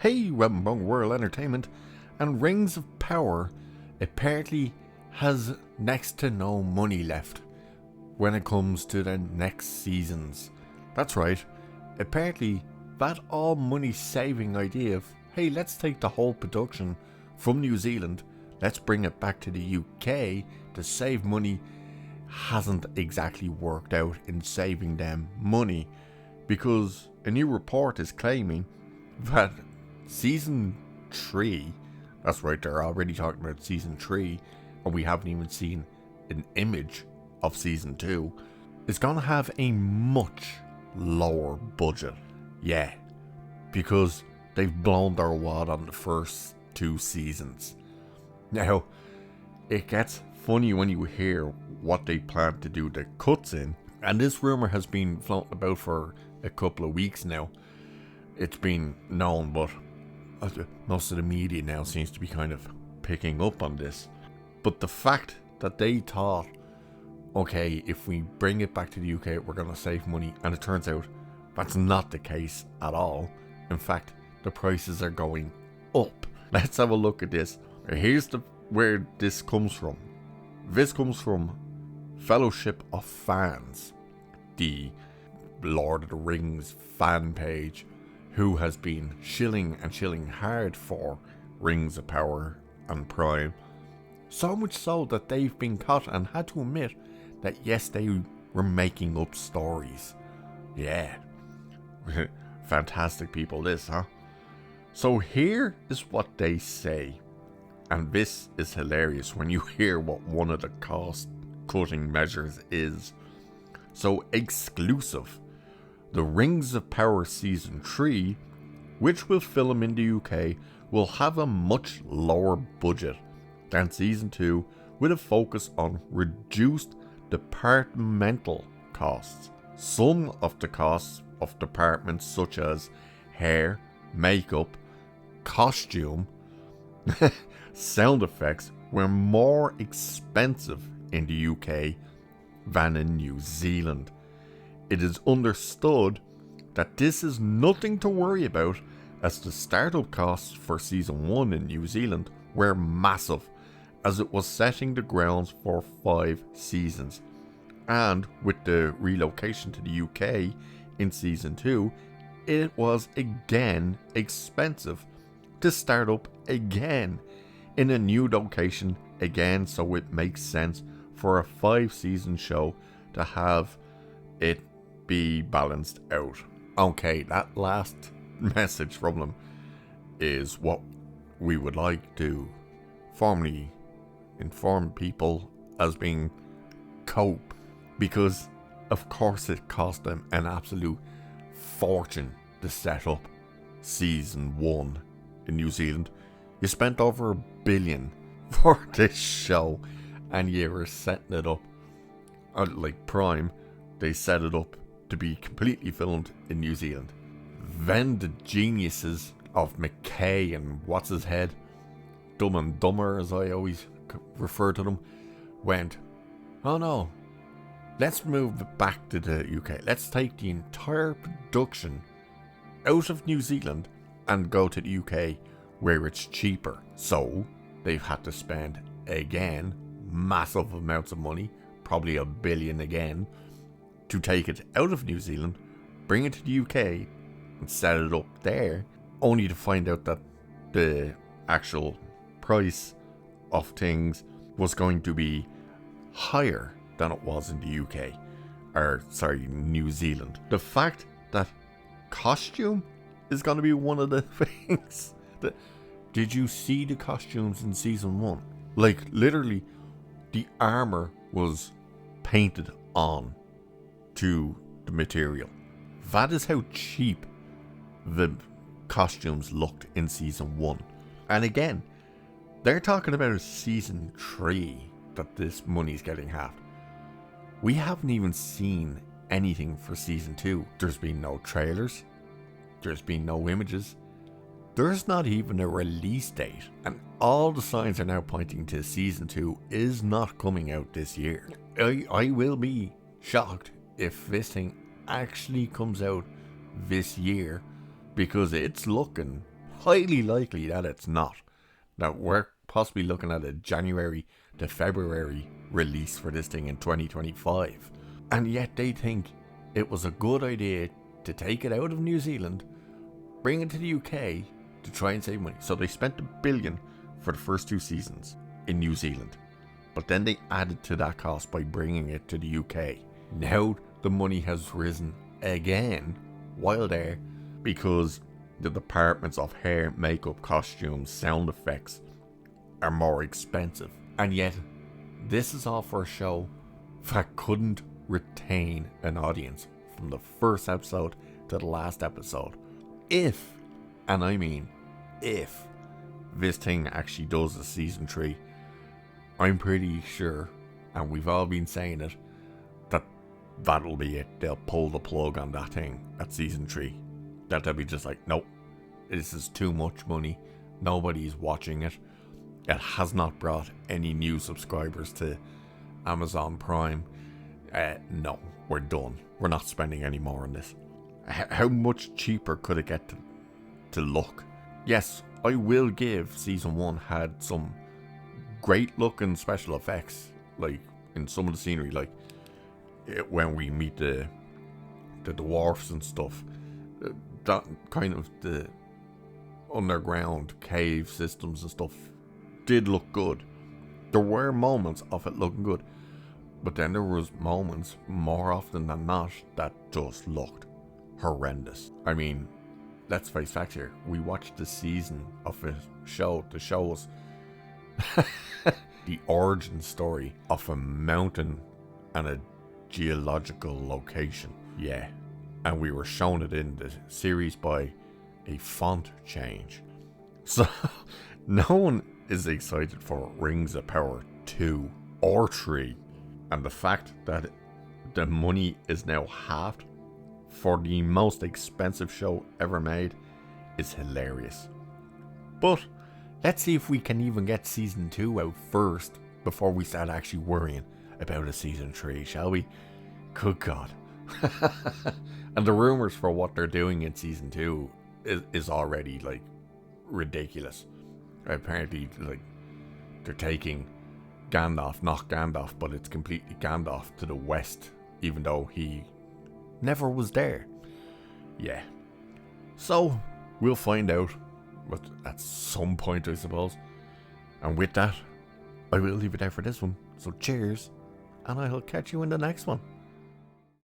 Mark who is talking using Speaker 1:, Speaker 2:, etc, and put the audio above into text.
Speaker 1: Hey, Webmong World Entertainment and Rings of Power apparently has next to no money left when it comes to the next seasons. That's right, apparently that all money saving idea of, hey, let's take the whole production from New Zealand, let's bring it back to the UK to save money, hasn't exactly worked out in saving them money, because a new report is claiming that Season 3, that's right, they're already talking about Season 3, and we haven't even seen an image of Season 2, is going to have a much lower budget. Yeah, because they've blown their wad on the first 2 seasons. Now, it gets funny when you hear what they plan to do the cuts in, and this rumour has been floating about for a couple of weeks now. It's been known, but most of the media now seems to be kind of picking up on this. But the fact that they thought, okay, if we bring it back to the UK, we're going to save money, and it turns out that's not the case at all. In fact, the prices are going up. Let's have a look at this. Here's where this comes from. This comes from Fellowship of Fans, the Lord of the Rings fan page, who has been shilling hard for Rings of Power and Prime. So much so that they've been caught and had to admit that yes, they were making up stories. Yeah. Fantastic people this, huh? So here is what they say. And this is hilarious when you hear what one of the cost cutting measures is. So exclusive. The Rings of Power Season 3, which will film in the UK, will have a much lower budget than Season 2, with a focus on reduced departmental costs. Some of the costs of departments such as hair, makeup, costume, sound effects were more expensive in the UK than in New Zealand. It is understood that this is nothing to worry about, as the startup costs for Season 1 in New Zealand were massive, as it was setting the grounds for 5 seasons. And with the relocation to the UK in Season 2, it was again expensive to start up again in a new location again, so it makes sense for a 5-season show to have it be balanced out. Okay, that last message from them is what we would like to formally inform people as being cope, because of course it cost them an absolute fortune to set up Season 1 in New Zealand. You spent over $1 billion for this show, and you were setting it up like Prime. They set it up to be completely filmed in New Zealand. Then the geniuses of McKay and what's his head, Dumb and Dumber as I always refer to them, went, oh no, let's move it back to the UK. Let's take the entire production out of New Zealand and go to the UK where it's cheaper. So they've had to spend again massive amounts of money, probably $1 billion again, to take it out of New Zealand, bring it to the UK and set it up there, only to find out that the actual price of things was going to be higher than it was in the UK, New Zealand. The fact that costume is going to be one of the things that, did you see the costumes in Season 1? Like, literally, the armor was painted on to the material. That is how cheap the costumes looked in Season 1. And again, they're talking about a Season 3 that this money's getting halved. We haven't even seen anything for Season 2. There's been no trailers. There's been no images. There's not even a release date. And all the signs are now pointing to Season 2 is not coming out this year. I will be shocked if this thing actually comes out this year, because it's looking highly likely that it's not. That we're possibly looking at a January to February release for this thing in 2025. And yet they think it was a good idea to take it out of New Zealand, bring it to the UK to try and save money. So they spent $1 billion for the first 2 seasons in New Zealand. But then they added to that cost by bringing it to the UK. Now the money has risen again while there because the departments of hair, makeup, costumes, sound effects are more expensive. And yet, this is all for a show that couldn't retain an audience from the first episode to the last episode. If, and I mean if, this thing actually does a season 3, I'm pretty sure, and we've all been saying it, that'll be it. They'll pull the plug on that thing at season 3. That they'll be just like, nope, this is too much money. Nobody's watching it. It has not brought any new subscribers to Amazon Prime. No, we're done. We're not spending any more on this. How much cheaper could it get to look? Yes, I will give season 1 had some great looking special effects, like in some of the scenery, like when we meet the dwarfs and stuff, that kind of the underground cave systems and stuff did look good. There were moments of it looking good, but then there was moments, more often than not, that just looked horrendous. I mean, let's face facts here. We watched the season of a show to show us the origin story of a mountain and a geological location. Yeah. And we were shown it in the series by a font change. So, no one is excited for Rings of Power 2 or 3. And the fact that the money is now halved for the most expensive show ever made is hilarious. But let's see if we can even get season 2 out first before we start actually worrying about a season 3, shall we? Good God. And the rumors for what they're doing in season 2 is already like ridiculous. Apparently, like, they're taking Gandalf, not Gandalf, but it's completely Gandalf to the west, even though he never was there. Yeah. So, we'll find out at some point, I suppose. And with that, I will leave it there for this one. So cheers, and I'll catch you in the next one.